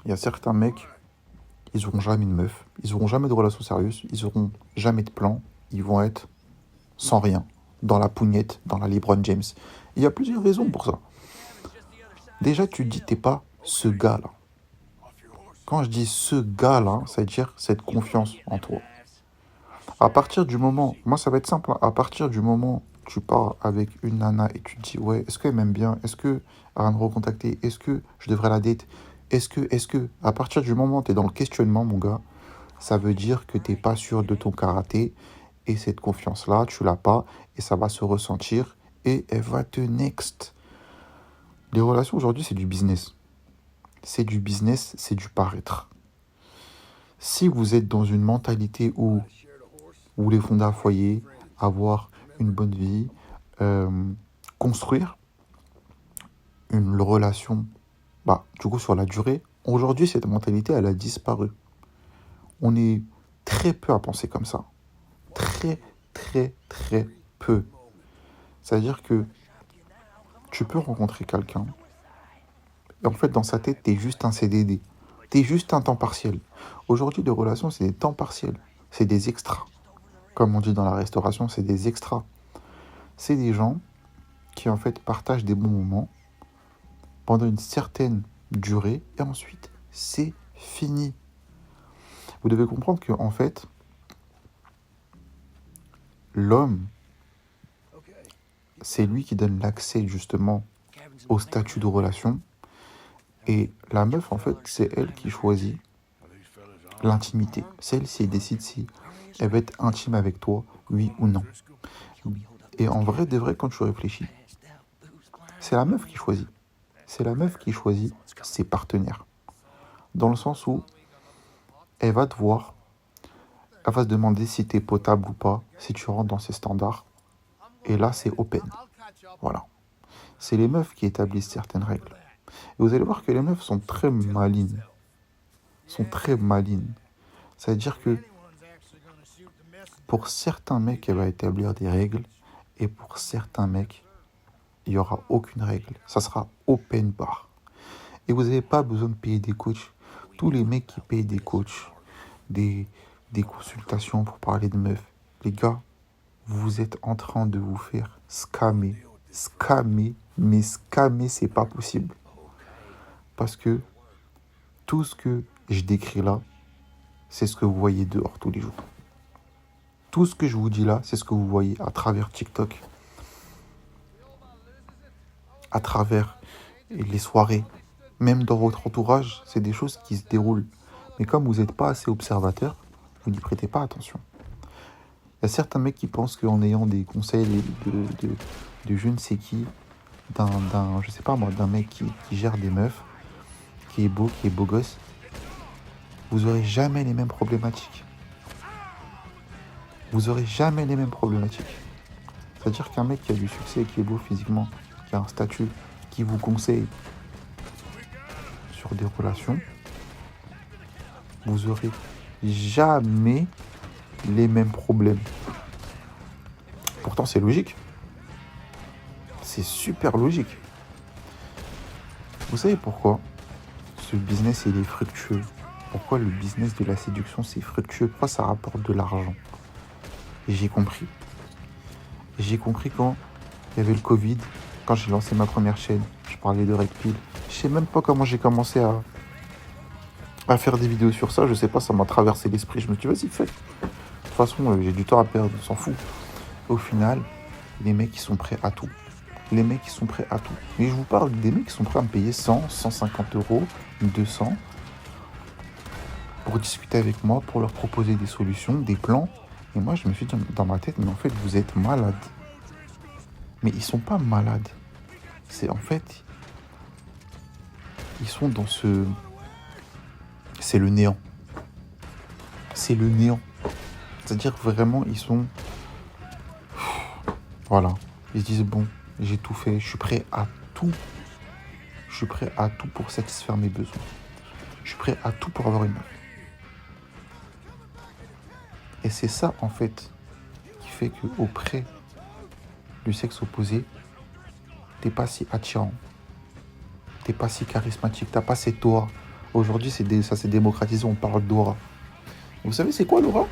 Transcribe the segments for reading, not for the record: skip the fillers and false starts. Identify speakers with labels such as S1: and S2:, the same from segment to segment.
S1: Il y a certains mecs, ils n'auront jamais de meuf, ils n'auront jamais de relation sérieuse, ils n'auront jamais de plan, ils vont être sans rien, dans la pougnette, dans la LeBron James. Il y a plusieurs raisons pour ça. Déjà, tu te dis, t'es pas ce gars-là. Quand je dis ce gars-là, ça veut dire cette confiance en toi. À partir du moment, moi ça va être simple, hein. À partir du moment où tu pars avec une nana et tu te dis, ouais, est-ce qu'elle m'aime bien? Est-ce qu'elle va me recontacter? Est-ce que je devrais la date? À partir du moment où tu es dans le questionnement, mon gars, ça veut dire que t'es pas sûr de ton karaté et cette confiance-là, tu l'as pas et ça va se ressentir et elle va te next. Les relations aujourd'hui, c'est du business. C'est du business, c'est du paraître. Si vous êtes dans une mentalité où vous voulez fonder un foyer, avoir une bonne vie, construire une relation, du coup sur la durée, aujourd'hui cette mentalité elle a disparu. On est très peu à penser comme ça. Très, très, très peu. C'est-à-dire que tu peux rencontrer quelqu'un et en fait dans sa tête t'es juste un CDD. T'es juste un temps partiel. Aujourd'hui les relations c'est des temps partiels. C'est des extras. Comme on dit dans la restauration, c'est des extras. C'est des gens qui en fait partagent des bons moments pendant une certaine durée et ensuite c'est fini. Vous devez comprendre que en fait l'homme c'est lui qui donne l'accès justement au statut de relation et la meuf en fait c'est elle qui choisit l'intimité. C'est elle qui décide si elle va être intime avec toi, oui ou non. Et en vrai de vrai quand tu réfléchis, c'est la meuf qui choisit. C'est la meuf qui choisit ses partenaires. Dans le sens où elle va te voir, elle va se demander si tu es potable ou pas, si tu rentres dans ses standards. Et là, c'est open. Voilà. C'est les meufs qui établissent certaines règles. Et vous allez voir que les meufs sont très malines. Sont très malines. Ça veut dire que pour certains mecs, elle va établir des règles. Et pour certains mecs, il n'y aura aucune règle. Ça sera open bar. Et vous n'avez pas besoin de payer des coachs. Tous les mecs qui payent des coachs, des consultations pour parler de meufs, les gars, vous êtes en train de vous faire scammer. Scammer, mais scammer, c'est pas possible. Parce que tout ce que je décris là, c'est ce que vous voyez dehors tous les jours. Tout ce que je vous dis là, c'est ce que vous voyez à travers TikTok, à travers les soirées, même dans votre entourage, c'est des choses qui se déroulent. Mais comme vous n'êtes pas assez observateur, vous n'y prêtez pas attention. Il y a certains mecs qui pensent qu'en ayant des conseils de je ne sais qui, je sais pas moi, d'un mec qui gère des meufs, qui est beau gosse, vous aurez jamais les mêmes problématiques. Vous aurez jamais les mêmes problématiques. C'est-à-dire qu'un mec qui a du succès, qui est beau physiquement, qui a un statut, qui vous conseille sur des relations, vous aurez jamais les mêmes problèmes. Pourtant, c'est logique. C'est super logique. Vous savez pourquoi ce business il est fructueux? Pourquoi le business de la séduction c'est fructueux? Pourquoi ça rapporte de l'argent? Et j'ai compris. J'ai compris quand il y avait le Covid, quand j'ai lancé ma première chaîne, je parlais de RedPill. Je sais même pas comment j'ai commencé à faire des vidéos sur ça. Je sais pas, ça m'a traversé l'esprit. Je me suis dit, vas-y, fais. De toute façon, j'ai du temps à perdre, on s'en fout. Au final, les mecs, ils sont prêts à tout. Les mecs, ils sont prêts à tout. Mais je vous parle des mecs qui sont prêts à me payer 100, 150 euros, 200 pour discuter avec moi, pour leur proposer des solutions, des plans. Et moi, je me suis dit dans ma tête, mais en fait, vous êtes malade. Mais ils sont pas malades. C'est en fait, ils sont dans ce... C'est le néant. C'est le néant. C'est-à-dire que vraiment, ils sont... Voilà. Ils se disent, bon, j'ai tout fait, je suis prêt à tout. Je suis prêt à tout pour satisfaire mes besoins. Je suis prêt à tout pour avoir une meuf. Et c'est ça, en fait, qui fait qu'auprès du sexe opposé, t'es pas si attirant. T'es pas si charismatique. T'as pas cette aura. Aujourd'hui, ça s'est démocratisé, on parle d'aura. Vous savez, c'est quoi l'aura?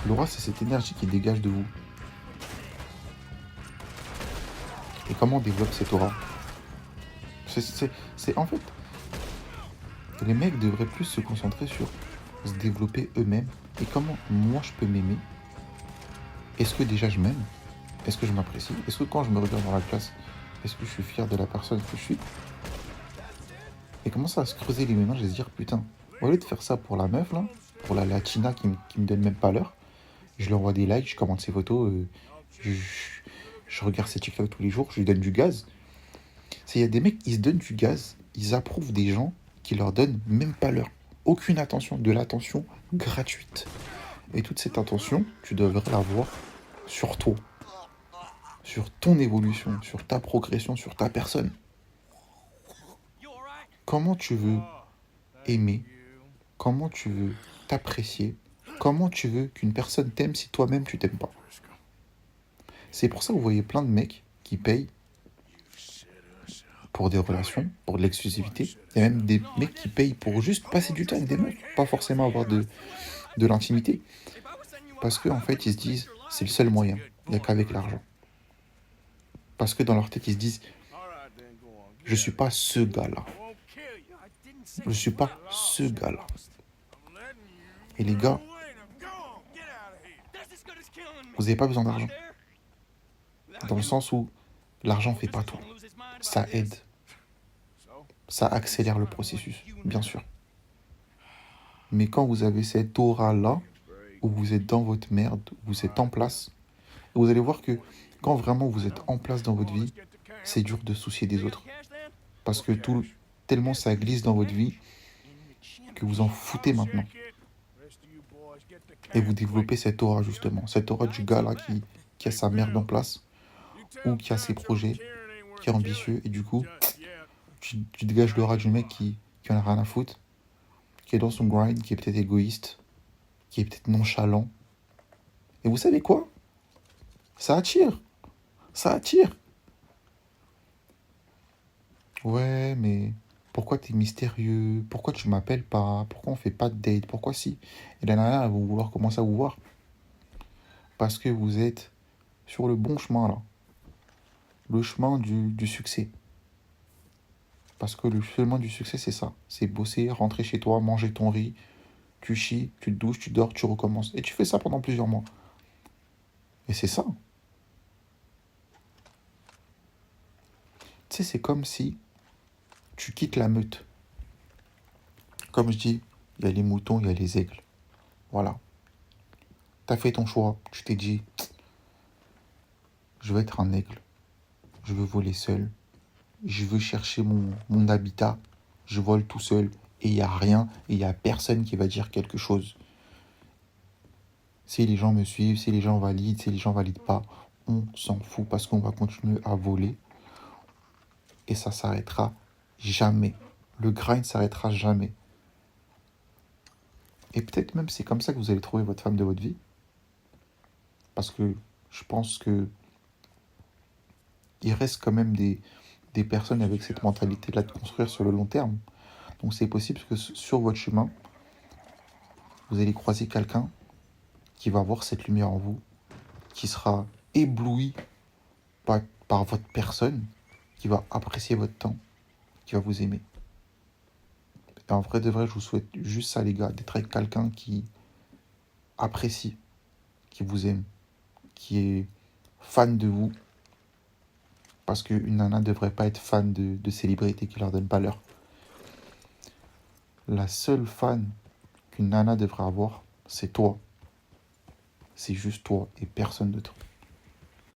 S1: L'aura, c'est cette énergie qui dégage de vous. Et comment on développe cette aura? En fait, les mecs devraient plus se concentrer sur se développer eux-mêmes. Et comment moi je peux m'aimer? Est-ce que déjà je m'aime? Est-ce que je m'apprécie? Est-ce que quand je me regarde dans la classe, est-ce que je suis fier de la personne que je suis? Et commencer à se creuser les méninges et se dire, putain, au lieu de faire ça pour la meuf, là, pour la latina qui me donne même pas l'heure, je lui envoie des likes, je commente ses photos, je, je regarde ses TikTok tous les jours, je lui donne du gaz. Il y a des mecs, ils se donnent du gaz, ils approuvent des gens qui leur donnent même pas l'heure. Aucune attention, de l'attention gratuite. Et toute cette attention, tu devrais l'avoir sur toi, sur ton évolution, sur ta progression, sur ta personne. Comment tu veux aimer? Comment tu veux t'apprécier? Comment tu veux qu'une personne t'aime si toi-même tu t'aimes pas? C'est pour ça que vous voyez plein de mecs qui payent pour des relations, pour de l'exclusivité. Il y a même des mecs qui payent pour juste passer du temps avec des meufs, pas forcément avoir de l'intimité. Parce qu'en fait, ils se disent, c'est le seul moyen, il n'y a qu'avec l'argent. Parce que dans leur tête, ils se disent, je suis pas ce gars-là. Je suis pas ce gars-là. Et les gars, vous n'avez pas besoin d'argent. Dans le sens où l'argent fait pas tout. Ça aide. Ça accélère le processus, bien sûr. Mais quand vous avez cette aura-là, où vous êtes dans votre merde, où vous êtes en place, vous allez voir que quand vraiment vous êtes en place dans votre vie, c'est dur de se soucier des autres. Parce que tellement ça glisse dans votre vie que vous en foutez maintenant. Et vous développez cette aura justement, cette aura du gars là qui a sa merde en place, ou qui a ses projets, qui est ambitieux, et du coup, tu dégages l'aura du mec qui en a rien à foutre, qui est dans son grind, qui est peut-être égoïste, qui est peut-être nonchalant. Et vous savez quoi? Ça attire. Ça attire. Ouais, mais pourquoi t'es mystérieux? Pourquoi tu m'appelles pas? Pourquoi on fait pas de date? Pourquoi si? Et la nana, elle va vouloir commencer à vous voir. Parce que vous êtes sur le bon chemin, là. Le chemin du succès. Parce que le chemin du succès, c'est ça. C'est bosser, rentrer chez toi, manger ton riz, tu chies, tu te douches, tu dors, tu recommences. Et tu fais ça pendant plusieurs mois. Et c'est ça. Tu sais, c'est comme si tu quittes la meute. Comme je dis, il y a les moutons, il y a les aigles. Voilà. T'as fait ton choix. Tu t'es dit, je veux être un aigle. Je veux voler seul. Je veux chercher mon habitat. Je vole tout seul. Et il n'y a rien. Et il n'y a personne qui va dire quelque chose. Si les gens me suivent, si les gens valident, si les gens valident pas, on s'en fout parce qu'on va continuer à voler. Et ça s'arrêtera jamais. Le grind s'arrêtera jamais. Et peut-être même c'est comme ça que vous allez trouver votre femme de votre vie. Parce que je pense que il reste quand même des personnes avec cette mentalité-là de construire sur le long terme. Donc c'est possible que sur votre chemin, vous allez croiser quelqu'un qui va voir cette lumière en vous, qui sera ébloui par votre personne, qui va apprécier votre temps, qui va vous aimer. Et en vrai de vrai, je vous souhaite juste ça, les gars, d'être avec quelqu'un qui apprécie, qui vous aime, qui est fan de vous. Parce qu'une nana ne devrait pas être fan de célébrités qui leur donnent pas l'heure. La seule fan qu'une nana devrait avoir, c'est toi. C'est juste toi et personne d'autre.